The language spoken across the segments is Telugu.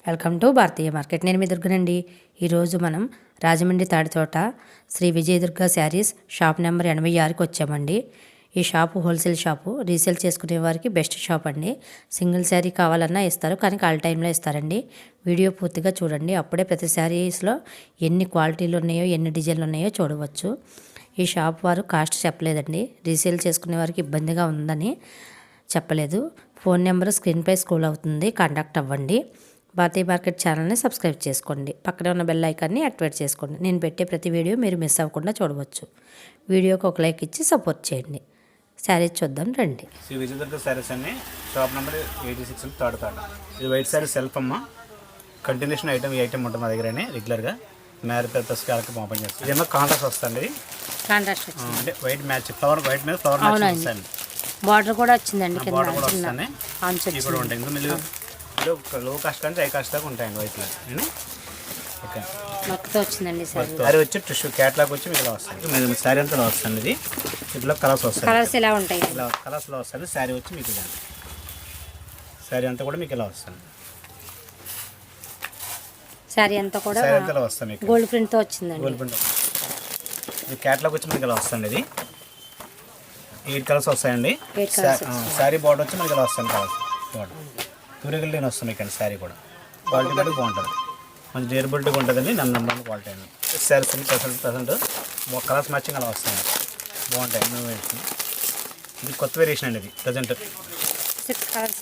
Welcome to Bharatiya market. నేను మీ దుర్గనండి. ఈరోజు మనం రాజమండ్రి తాడితోట శ్రీ విజయ దుర్గా శారీస్ షాప్ నెంబర్ 86కి వచ్చామండి. ఈ షాపు హోల్సేల్ షాపు, రీసేల్ చేసుకునే వారికి బెస్ట్ షాప్ అండి. సింగిల్ శారీ కావాలన్నా ఇస్తారు, కానీ ఆల్ టైంలో ఇస్తారండి. వీడియో పూర్తిగా చూడండి, అప్పుడే ప్రతి శారీస్లో ఎన్ని క్వాలిటీలు ఉన్నాయో ఎన్ని డిజైన్లు ఉన్నాయో చూడవచ్చు. ఈ షాప్ వారు కాస్ట్ చెప్పలేదండి, రీసేల్ చేసుకునే వారికి ఇబ్బందిగా ఉందని చెప్పలేదు. ఫోన్ నెంబర్ స్క్రీన్పై స్క్రోల్ అవుతుంది, కాంటాక్ట్ అవ్వండి. భారతీయ మార్కెట్ ఛానల్ని సబ్స్క్రైబ్ చేసుకోండి, పక్కనే ఉన్న బెల్ ఐకాన్ని యాక్టివేట్ చేసుకోండి. నేను పెట్టే ప్రతి వీడియో మీరు మిస్ అవ్వకుండా చూడవచ్చు. వీడియోకి ఒక లైక్ ఇచ్చి సపోర్ట్ చేయండి. శారీస్ చూద్దాం రండి. శ్రీ విజయ దుర్గా శారీస్ అని షాప్ నెంబర్ 86 థర్డ్ థాట్. ఇది వైట్ శారీ సెల్ఫ్ అమ్మ, కంటిన్యూషన్ ఐటమ్ ఈ ఐటమ్ ఉంటుంది మా దగ్గరనే రెగ్యులర్గా మ్యారేజ్ పర్పస్కి వాళ్ళకి ఓపెన్ చేస్తాం. ఇదేమో కాంట్రాస్ట్ వస్తుంది, కాంట్రాస్ట్ అంటే వైట్ మ్యాచ్ ఫ్లవర్, వైట్ మీద ఫ్లవర్ మ్యాచ్ వస్తుంది. బార్డర్ కూడా వచ్చిందండి, బార్డర్ కూడా వస్తాయి, ఇవి కూడా ఉంటాయి. ఇంకా మీరు లో కాస్ట్ కానీ హై కాస్ట్ దాకా ఉంటాయండి వైట్లో. ఓకే, వచ్చిందండి శారీ వచ్చి టిష్యూ క్యాట్లాగ్ వచ్చి మీకు ఇలా వస్తుంది. మీరు శారీ అంతా ఇలా వస్తుంది. ఇది ఇట్లా కలర్స్ వస్తాయి, కలర్స్ ఇలా ఉంటాయి, ఇలా కలర్స్లో వస్తుంది. శారీ వచ్చి మీకు ఇలా, శారీ అంతా కూడా మీకు ఇలా వస్తుంది. శారీ అంతా కూడా శారీ అంతా ఇలా వస్తుంది మీకు గోల్డ్ ప్రింట్తో వచ్చిందండి. గోల్డ్ ప్రింట్ ఇది క్యాట్లాగ్ వచ్చి మీకు ఇలా వస్తుంది. ఇది 8 కలర్స్ వస్తాయండి. శారీ బార్డర్ వచ్చి మనకి ఇలా వస్తుంది. కలర్స్ బార్డర్ టూరికల్ వస్తుంది ఇక్కడ. శారీ కూడా క్వాలిటీ బట్టి బాగుంటుంది, మంచి డ్యూరబిలిటీగా ఉంటుందండి. నెంబర్ క్వాలిటీ అండి. శారీస్ 10% కలర్స్ మ్యాచింగ్ అలా వస్తాయండి, బాగుంటాయి. ఇది కొత్త వేరియేషన్ అండి. ఇది ప్రజెంట్ 6 కలర్స్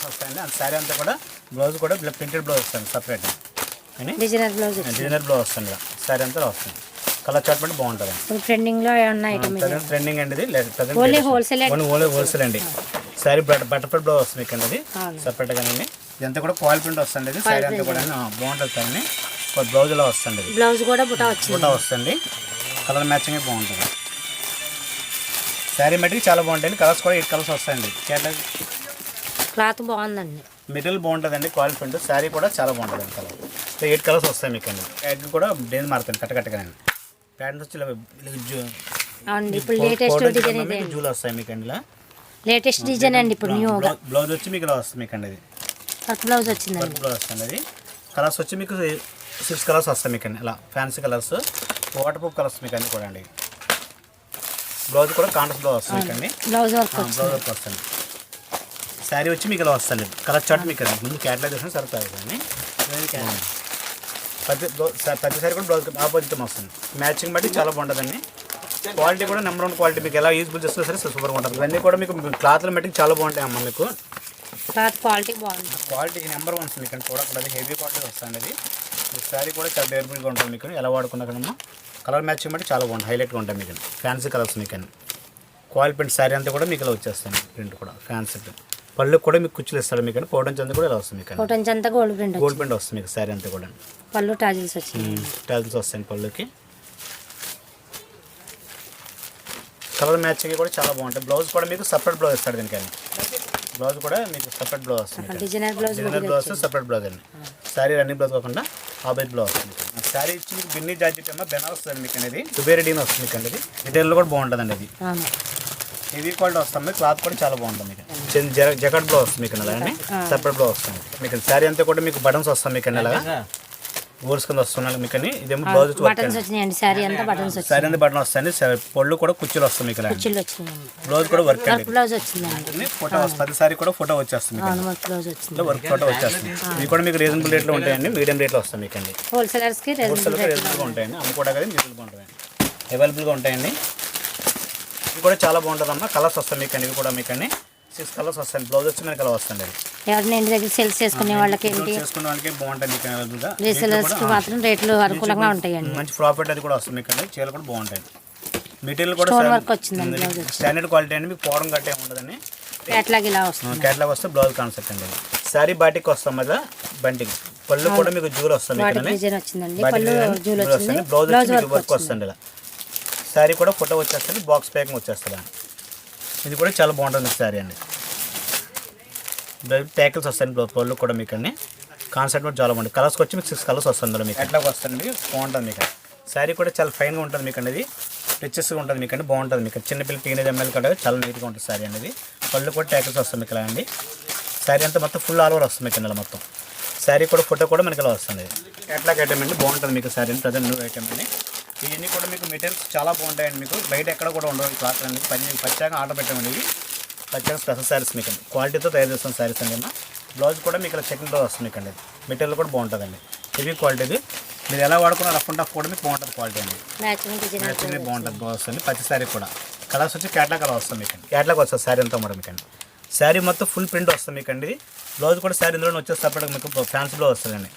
వస్తాయండి. అండ్ శారీ అంతా కూడా బ్లౌజ్ కూడా ప్రింటెడ్ బ్లౌజ్ వస్తుంది సపరేట్, కానీ డిజైనర్ బ్లౌజ్ వస్తుంది. శారీ అంతా వస్తుంది. కలర్ చార్ట్ బట్టి బాగుంటుంది. ట్రెండింగ్ అండి. ఇది ఓన్లీ హోల్సేల్ అండి. శారీ బటర్ఫ్లై బ్లౌజ్ వస్తుంది ఇక్కడ. అది సపరేట్గానండి. ఇదంతా కూడా కాయిల్ ప్రింట్ వస్తుంది. ఇది శారీ అంతా కూడా బాగుంటుంది. కానీ బ్లౌజ్ ఇలా వస్తుంది. బ్లౌజ్ కూడా బుటా వస్తుంది. కలర్ మ్యాచింగ్ బాగుంటుంది. శారీ మట్టికి చాలా బాగుంటుంది. కలర్స్ కూడా 8 కలర్స్ వస్తాయండి. క్లాత్ బాగుందండి, మెటీరియల్ బాగుంటుందండి. కాయిల్ ప్రింట్ శారీ కూడా చాలా బాగుంటుంది. కలర్ 8 కలర్స్ వస్తాయి మీకు అండి. ప్యాడ్ కూడా డేంజ్ మారుతుంది కట్టకట్టగానే. ప్యాడ్ వచ్చి జూలు వస్తాయి మీకు అండి. ఇలా లేటెస్ట్ డిజైన్ అండి. ఇప్పుడు న్యూ బ్లౌజ్ వచ్చి మీకు ఇలా వస్తుంది మీకు అండి. ఇది వర్క్ బ్లౌజ్ వచ్చింది. బ్లౌజ్ వస్తుంది. అది కలర్స్ వచ్చి మీకు 6 కలర్స్ వస్తాయి మీకు అండి. ఇలా fancy colours, water proof colours మీకు అన్ని కూడా అండి. బ్లౌజ్ కూడా కాంట్రాస్ట్ బ్లౌజ్ వస్తుంది మీకు అండి. బ్లౌజ్ వర్క్ వస్తుంది. శారీ వచ్చి మీకు ఇలా వస్తుంది. కలర్ చార్ట్ మీకు అది ముందు క్యాటలాగ్ చేసిన సరిపోతుంది. ప్రతి సారీ కూడా బ్లౌజ్ ఆపోజిట్ వస్తుంది. మ్యాచింగ్ బట్టి చాలా బాగుంటుందండి. క్వాలిటీ కూడా నెంబర్ 1 క్వాలిటీ. మీకు ఎలా యూజ్ఫుల్ చేస్తున్నా సరే సూపర్గా ఉంటుంది. ఇవన్నీ కూడా మీకు క్లాత్ల మట్టికి చాలా బాగుంటాయి అమ్మ. మీకు క్లాత్ క్వాలిటీ బాగుంటుంది. క్వాలిటీ నెంబర్ 1 మీకు అని చూడకూడదు. హెవీ క్వాలిటీ వస్తుంది. అది శారీ కూడా చాలా డ్యూరబుల్గా ఉంటుంది. మీకు ఎలా వాడుకున్నా కదమ్మా. కలర్ మ్యాచింగ్ బట్టి చాలా బాగుంటుంది, హైలైట్గా ఉంటాయి మీకు. ఫ్యాన్సీ కలర్స్ మీకు అని క్వాలిటీ ప్రింట్ శారీ అంతా కూడా మీకు ఇలా వచ్చేస్తుంది. ప్రింట్ కూడా ఫ్యాన్సీ పళ్ళు కూడా మీకు కుచ్చులు ఇస్తారు మీకు అని. పౌడెన్స్ అంతా కూడా ఇలా వస్తుంది మీకు. పౌడెన్స్ అంతా గోల్డ్ ప్రింట్ వస్తుంది మీకు. శారీ అంతా కూడా పళ్ళు టాజిల్స్ వస్తాయి పళ్ళుకి. కలర్ మ్యాచింగ్ కూడా చాలా బాగుంటుంది. బ్లౌజ్ కూడా మీకు సపరేట్ బ్లౌజ్ ఇస్తాడు దీనికని. బ్లౌజ్ కూడా మీకు సపరేట్ బ్లౌజ్ వస్తుంది. డిజైనర్ బ్లౌజ్ సపరేట్ బ్లౌజ్ అండి. శారీ రన్నింగ్ బ్లౌజ్ కాకుండా ఆపోజిట్ బ్లౌజ్ వస్తుంది. శారీ ఇచ్చి మీకు బిన్నీ జాకెట్ ఏమో బెనారస్ వస్తుంది మీకు అనేది. సుబేరెడీన్ వస్తుంది మీకు అండి. డిటైల్ కూడా బాగుంటుందండి. అది హెవీ క్వాలిటీ వస్తుంది. క్లాత్ కూడా చాలా బాగుంటుంది మీకు. జకెట్ బ్లౌజ్ వస్తుంది మీకు అలాగే సపరేట్ బ్లౌజ్ వస్తుంది మీకు. శారీ అంతా కూడా మీకు బటన్స్ వస్తాయి మీకు అలాగా గోల్స్ కింద వస్తున్నాయి మీకు అని. ఇదేమో బ్లౌజ్ శారీ అంతా బటన్ వస్తాయండి. పళ్ళు కూడా కుర్చీలు వస్తాయి మీకు. బ్లౌజ్ కూడా వర్క్ అండి. ఫోటో వస్తుంది. సారీ కూడా ఫోటో వచ్చేస్తుంది మీకు. వర్క్ ఫోటో వచ్చేస్తుంది. ఇవి కూడా మీకు రీజనబుల్ రేట్లో ఉంటాయండి. మీడియం రేట్లో వస్తాయి మీకు అండి. హోల్సేలర్స్కి రీజనబుల్గా ఉంటాయండి. అవి కూడా కదా రీజనబుల్గా ఉంటాయండి, అవైలబుల్గా ఉంటాయండి. ఇవి కూడా చాలా బాగుంటుందమ్మా. కలర్స్ వస్తాయి మీకు అండి. ఇవి కూడా మీకు అండి 6 కలర్స్ వస్తాయి. బ్లౌజ్ వచ్చి మనకి అలా వస్తుంది. ఎవరిని ఇంటి దగ్గర సేల్స్ చేసుకునే వాళ్ళకి బాగుంటుంది మీకు. అవైలబుల్గా రీసేలర్స్కి మాత్రం రేట్లు అనుకూలంగా ఉంటాయండి. మంచి ప్రాఫిట్ అది కూడా వస్తుంది మీకు అండి. చీరలు కూడా బాగుంటాయి. మెటీరియల్ కూడా స్టాండర్డ్ క్వాలిటీ అండి. మీకు పోవడం గట్టే ఉండదండి. క్యాట్లాగ్ ఇలా వస్తుంది. క్యాట్లాగ్ వస్తే బ్లౌజ్ కాన్సెప్ట్ అండి. శారీ బాటిక్ వస్తాం కదా బంటికి. పళ్ళు కూడా మీకు జూలు వస్తుంది. బ్లౌజ్ వచ్చి వర్క్ వస్తుంది. ఇలా శారీ కూడా ఫోటో వచ్చేస్తుంది. బాక్స్ ప్యాకింగ్ వచ్చేస్తుంది. ఇది కూడా చాలా బాగుంటుంది శారీ అండి. ట్యాకిల్స్ వస్తాయి పళ్ళు కూడా మీకు అండి. కాన్సెప్ట్ కూడా చాలా బాగుంటుంది. కలర్స్కి వచ్చి మీకు 6 కలర్స్ వస్తుంది మీకు. ఎట్లా వస్తుంది మీకు బాగుంటుంది మీకు. శారీ కూడా చాలా ఫైన్గా ఉంటుంది మీకు అనేది. రిచెస్గా ఉంటుంది మీకు అండి. బాగుంటుంది మీకు. చిన్నపిల్లలు టీనేజ్ అమ్మాయిలు కూడా చాలా నీట్గా ఉంటుంది శారీ అనేది. పళ్ళు కూడా ట్యాకిల్స్ వస్తాయి మీకు ఇలా అండి. శారీ అంతా మొత్తం ఫుల్ ఆల్ ఓవర్ వస్తుంది మీకు ఇలా మొత్తం. శారీ కూడా ఫోటో కూడా మనకి ఇలా వస్తుంది. క్యాట్లాగ్ ఐటమ్ అండి, బాగుంటుంది మీకు శారీ ప్రజెంట్ న్యూ ఐటమ్ అండి. ఇవన్నీ కూడా మీకు మెటీరియల్స్ చాలా బాగుంటాయండి, మీకు బయట ఎక్కడ కూడా ఉండవు క్లాత్ అండి. పచ్చాగా ఆర్డర్ పెట్టామండి, ఇవి పచ్చాగా స్పెషల్ శారీస్ మీకు క్వాలిటీతో తయారు చేస్తాం శారీస్ అండి. బ్లౌజ్ కూడా మీకు ఇలా చెకింగ్తో వస్తుంది మీకు అండి. మెటీరియల్ కూడా బాగుంటుందండి, హెవీ క్వాలిటీది. మీరు ఎలా వాడుకున్న రఫ్ అండ్ టఫ్ కూడా మీకు బాగుంటుంది క్వాలిటీ అండి. మ్యాచింగ్ బాగుంటుంది బ్లౌజ్ వస్తుంది. పచ్చి శారీ కూడా కలర్స్ వచ్చి క్యాట్లాగ్ కలర్ వస్తుంది మీకు అండి. క్యాట్లాగ్ వస్తుంది శారీ అంతా కూడా మీకు అండి. శారీ మొత్తం ఫుల్ ప్రింట్ వస్తుంది మీకు అండి. బ్లౌజ్ కూడా శారీ ఇందులో వచ్చేసి సపరేట్గా మీకు ఫ్యాన్సీ బ్లౌజ్ వస్తుందండి.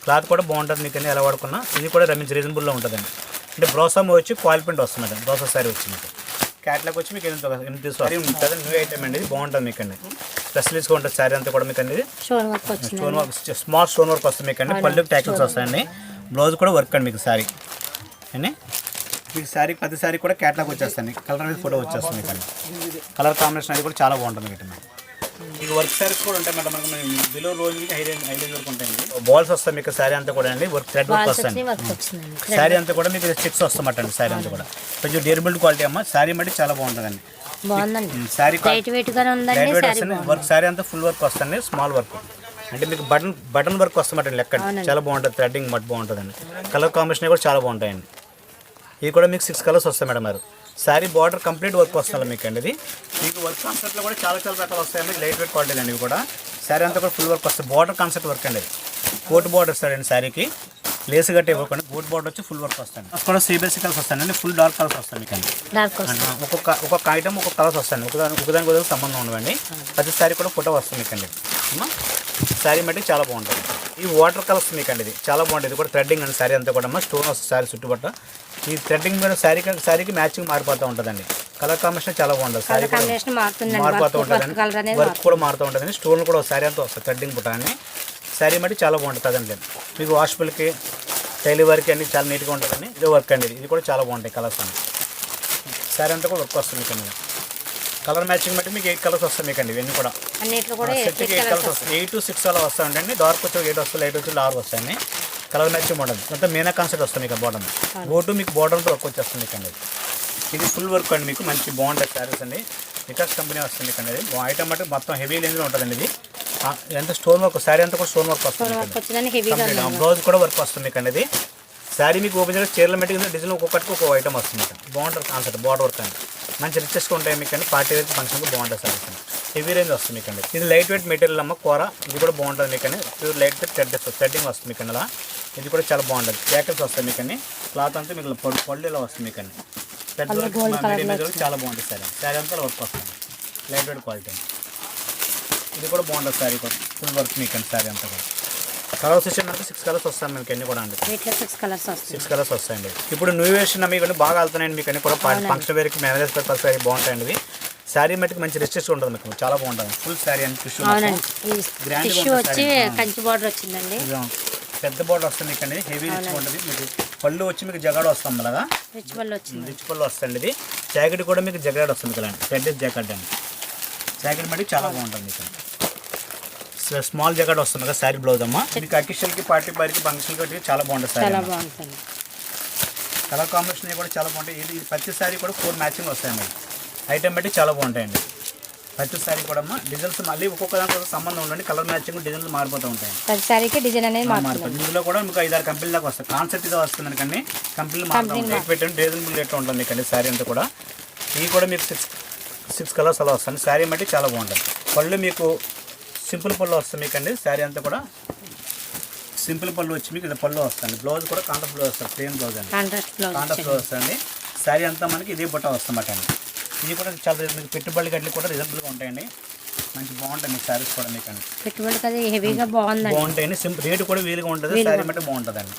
క్లాత్ కూడా బాగుంటుంది మీకు అండి, ఎలా వాడుకున్నా. ఇది కూడా రీజనబుల్లో ఉంటుందండి. అంటే బ్రోసమ్ వచ్చి క్వాలిటీ ప్రింట్ వస్తుంది అండి. బ్రోసా శారీ వచ్చి మీకు క్యాట్లాగ్ వచ్చి మీకు ఎంత తీసుకోవాలి ఉంటుంది. న్యూ ఐటమ్ అండి, ఇది బాగుంటుంది మీకు అండి. స్పెషలిస్ట్గా ఉంటుంది శారీ అంతా కూడా మీకు అండి. Stone work small stone work వస్తుంది మీకు అండి. పళ్ళుకి ట్యాకిల్స్ వస్తాయండి. బ్లౌజ్ కూడా వర్క్ అండి మీకు శారీ అండి. మీకు శారీ ప్రతి శారీ కూడా క్యాట్లాగ్ వచ్చేస్తుంది, కలర్ అనేది ఫోటో వచ్చేస్తుంది మీకు అండి. కలర్ కాంబినేషన్ అది కూడా చాలా బాగుంటుంది మీకు. మీకు వర్క్ శారీస్ కూడా ఉంటాయి మేడం, మనకు బిలో రోజు హై రేంజ్ వరకు ఉంటాయండి. బాల్స్ వస్తాయి మీకు శారీ అంతా కూడా అండి. వర్క్ థ్రెడ్ వర్క్ వస్తుంది శారీ అంతా కూడా మీకు చెక్స్ వస్తామట అండి. శారీ అంతా కూడా కొంచెం డ్యూరబుల్ క్వాలిటీ అమ్మ. శారీ మట్టి చాలా బాగుంటుందండి. శారీ వర్క్ శారీ అంతా ఫుల్ వర్క్ వస్తుంది, స్మాల్ వర్క్ అంటే మీకు బటన్ వర్క్ వస్తామట లెక్క. చాలా బాగుంటుంది, థ్రెడ్డింగ్ మట్టి బాగుంటుందండి. కలర్ కాంబినేషన్ కూడా చాలా బాగుంటాయండి. ఇవి కూడా మీకు 6 కలర్స్ వస్తాయి మేడం గారు. శారీ బార్డర్ కంప్లీట్ వర్క్ వస్తుంది మీకు అండి. ఇది మీకు వర్క్ కాన్సెప్ట్లో కూడా చాలా రకాలు వస్తాయండి. లైట్ వెయిట్ క్వాలిటీ అండి. ఇవి కూడా శారీ అంతా కూడా ఫుల్ వర్క్ వస్తుంది. బార్డర్ కాన్సెప్ట్ వర్క్ అండి. కోట్ బార్డర్ వస్తాడండి శారీకి, లేస్ గట్టి ఇవ్వకండి. కోట్ బార్డర్ వచ్చి ఫుల్ వర్క్ వస్తుంది. కూడా సీబీఎస్సీ కలర్స్ వస్తాయండి, ఫుల్ డార్క్ కలర్స్ వస్తాయి మీకు అండి. ఒక్కొక్క ఐటమ్ ఒక్కొక్క కలర్స్ వస్తాయి, ఒకదానికి ఒకదానికి సంబంధం ఉండవండి. ప్రతి శారీ కూడా ఫోటో వస్తుంది మీకు అండి. శారీ మట్టి చాలా బాగుంటుంది. ఈ వాటర్ కలర్స్ మీకు అండి, ఇది చాలా బాగుంటుంది. ఇది కూడా థ్రెడ్డింగ్ అండి. శారీ అంతా కూడా స్టోన్ వస్తుంది శారీ చుట్టుపట్ట. ఈ థ్రెడ్డింగ్ మీద శారీకి మ్యాచింగ్ మారిపోతూ ఉంటుందండి. కలర్ కాంబినేషన్ చాలా బాగుంటుంది. శారీ మారిపోతూ ఉంటుందండి, వర్క్ కూడా మారుతూ ఉంటుందండి. స్టోన్ కూడా శారీ అంతా వస్తుంది థ్రెడ్డింగ్ పుట్ట అని. శారీ మట్టి చాలా బాగుంటుంది అండి. మీకు వాషబుల్కి డైలీ వర్క్ అన్ని చాలా నీట్గా ఉంటుందండి. ఇది వర్క్ అండి, ఇది కూడా చాలా బాగుంటాయి కలర్స్ అండి. శారీ అంతా కూడా వర్క్ వస్తుంది మీకు. కలర్ మ్యాచింగ్ బట్టి మీకు 8 కలర్స్ వస్తాయి మీకు అండి. ఇవన్నీ కూడా సెట్కి 8 కలర్స్ వస్తాయి. 8 to 6 అలా వస్తాయండి. డార్క్ వచ్చి 8 వస్తుంది, లైట్ వచ్చి 6 వస్తాయండి. కలర్ మ్యాచింగ్ ఉంటుంది. మొత్తం మీనా కాన్సెప్ట్ వస్తుంది మీకు. బాటమ్ గోటు మీకు బాటంతో వర్క్ వచ్చేస్తుంది మీకు అండి. ఇది ఫుల్ వర్క్ అండి, మీకు మంచి బాగుంటుంది శారీస్ అండి. వికాస్ కంపెనీ వస్తుంది మీకు అనేది. ఐటమ్ అంటే మొత్తం హెవీ రేంజ్లో ఉంటుందండి. ఇది ఎంత స్టోన్ వర్క్, శారీ అంతా కూడా స్టోన్ వర్క్ వస్తుంది. బ్లౌజ్ కూడా వర్క్ వస్తుంది మీకు అనేది. శారీ మీకు ఓపెన్ చేసి చీరల మెట్టి డిజైన్ ఒక్కొక్కటికి ఒక్కొక్క ఐటమ్ వస్తుంది మీకు. బాగుంటుంది కాన్సెప్ట్, బార్డర్ వర్క్ అండి. మంచి రిచెస్గా ఉంటాయి మీకు అండి. పార్టీ వేర్ ఫంక్షన్కి బాగుంటుంది శారీస్ అండి. హెవీ రేంజ్ వస్తుంది మీకు అండి. ఇది లైట్ వెయిట్ మెటీరియల్ అమ్మ కూర. ఇది కూడా బాగుంటుంది మీకు అండి. ప్యూర్ లైట్ వెయిట్ థ్రెడ్డింగ్ వస్తుంది మీకు అండి. అలా ఇది కూడా చాలా బాగుంటుంది. జాకెట్స్ వస్తాయి మీకు అండి. క్లాత్ అంతా మీకు పళ్ళు ఇలా వస్తుంది మీకు అండి. చాలా బాగుంటుంది శారీ. శారీ అంతా వర్క్ వస్తుంది, లైట్ వెయిట్ క్వాలిటీ. ఇది కూడా బాగుంటుంది శారీ కూడా ఫుల్ వర్క్ మీకు అండి. శారీ అంతా కూడా కలర్స్ వచ్చేటంటే 6 కలర్స్ వస్తాయి మీకు అన్ని కూడా అండి. 6 కలర్స్ వస్తాయండి. ఇప్పుడు న్యూ వేషన్ మీకు బాగా వెళ్తున్నాయండి మీకు అన్ని కూడా. ఫంక్షన్ వేర్కి మ్యారేజ్ పర్పస్ శారీ బాగుంటాయండి. ఇది శారీ మట్టికి మంచి రిచెస్ ఉంటుంది మీకు, చాలా బాగుంటుంది. ఫుల్ శారీ అండి. పెద్ద బార్డర్ వస్తుంది మీకు అండి. హెవీ రిచ్ ఉంటుంది మీకు. పళ్ళు వచ్చి మీకు జగాడ వస్తుంది అలాగా, రిచ్ పళ్ళు వస్తుంది. ఇది జాకెట్ కూడా మీకు జగాడ వస్తుంది కదా అండి. థ్రెడ్ జాకెట్ అండి. జాకెట్ మట్టి చాలా బాగుంటుంది మీకు. స్మాల్ జాకెట్ వస్తుంది కదా శారీ బ్లౌజ్ అమ్మ. మీకు అకేషన్కి పార్టీ పార్టీకి ఫంక్షన్కి చాలా బాగుంటుంది శారీ. కలర్ కాంబినేషన్ కూడా చాలా బాగుంటాయి. ఇది ప్రతి శారీ కూడా 4 మ్యాచింగ్ వస్తాయండి. ఐటమ్ బట్టి చాలా బాగుంటాయండి. ప్రతి శారీ కూడా డిజైన్స్ మళ్ళీ ఒక్కొక్క దానికి సంబంధం ఉండండి. కలర్ మ్యాచింగ్ డిజైన్లు మారిపోతూ ఉంటాయి. ప్రతి శారీకి డిజైన్ అనేది మారిపోతుంది. ఇందులో కూడా మీకు 5-6 కంపెనీల దాకా వస్తాయి. కాన్సెప్ట్ ఇదే వస్తుంది కానీ కంపెనీలు మారుతుంది. రేట్ పెట్టండి, రీజనబుల్ రేట్లో ఉంటుంది ఇక్కడ శారీ అంతా కూడా. ఇవి కూడా మీకు 6 కలర్స్ అలా వస్తుంది. శారీ బట్టి చాలా బాగుంటుంది. పళ్ళు మీకు సింపుల్ పళ్ళు వస్తుంది మీకు అండి. శారీ అంతా కూడా సింపుల్ పళ్ళు వచ్చి మీకు ఇలా పళ్ళు వస్తుంది. బ్లౌజ్ కూడా కాంట్రాస్ట్ బ్లౌజ్ వస్తుంది, ప్లెయిన్ బ్లౌజ్ అండి. కాంట్రాస్ట్ బ్లౌజ్ వస్తుంది. శారీ అంతా మనకి ఇదే బుట్ట వస్తుందన్నమాట అండి. ఇది కూడా చాలా మీకు పెట్టుబడి గడ్డలు కూడా రీజనబుల్గా ఉంటాయండి. మంచి బాగుంటాయి మీకు శారీస్ కూడా మీకు అండి. పెట్టుబడి హెవీగా బాగుంటాయండి. రేటు కూడా వీలుగా ఉంటుంది. శారీ బట్టి బాగుంటుందండి.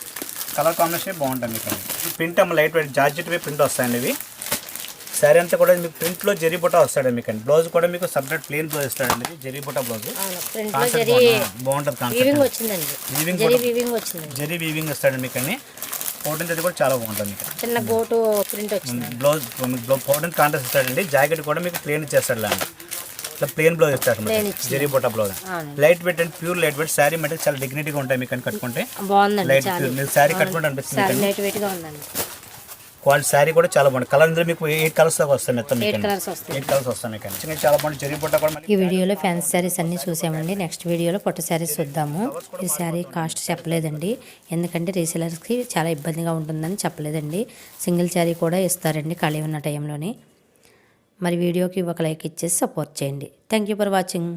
కలర్ కాంబినేషన్ బాగుంటుంది మీకు అండి. ప్రింట్ అమ్మ లైట్ వెయిట్ జార్జెట్ ప్రింట్ వస్తాయండి. ఇవి శారీ అంతా కూడా మీకు ప్రింట్లో జరీ బుట్ట వస్తాడు మీకు అండి. బ్లౌజ్ కూడా మీకు సపరేట్ ప్లెయిన్ బ్లౌజ్ ఇస్తాడండి. జరీ బుట్ట బ్లౌజ్ బాగుంటుంది. జరీ వీవింగ్ వస్తాడు మీకు అండి. 14 అది కూడా చాలా బాగుంటుంది. చిన్న గోటు ప్రింట్ వచ్చింది. బ్లౌజ్ 14 కాంట్రాస్ట్ ఇస్తాడండి. జాకెట్ కూడా మీకు ప్లెయిన్ ఇచ్చేస్తాడు అండి. ఇట్లా ప్లెయిన్ బ్లౌజ్ ఇస్తాడు జరీ బుట్ట blouse. Light weight and pure light weight. Sari material చాలా డిగ్నిటీగా ఉంటాయి మీకు అని కట్టుకుంటే. లైట్ మీరు శారీ కట్టుకుంటే అనిపిస్తుంది. క్వాలిటీ శారీ కూడా చాలా బాగుంది. కలర్ ఇందులో మీకు 8 కలర్స్ దాకా వస్తాయి. మొత్తం 8 కలర్స్ వస్తాయి. 8 కలర్స్ వస్తాయి మీకు. చిన్న చాలా బాగుంది. జరీ బుట్ట కూడా ఈ వీడియోలో ఫ్యాన్సీ శారీస్ అన్నీ చూసామండి. నెక్స్ట్ వీడియోలో పట్టు శారీస్ చూద్దాము. ఈ శారీ కాస్ట్ చెప్పలేదండి, ఎందుకంటే రీసేలర్స్కి చాలా ఇబ్బందిగా ఉంటుందని చెప్పలేదండి. సింగిల్ శారీ కూడా ఇస్తారండి ఖాళీ ఉన్న టైంలోని. మరి వీడియోకి ఒక లైక్ ఇచ్చేసి సపోర్ట్ చేయండి. Thank you for watching.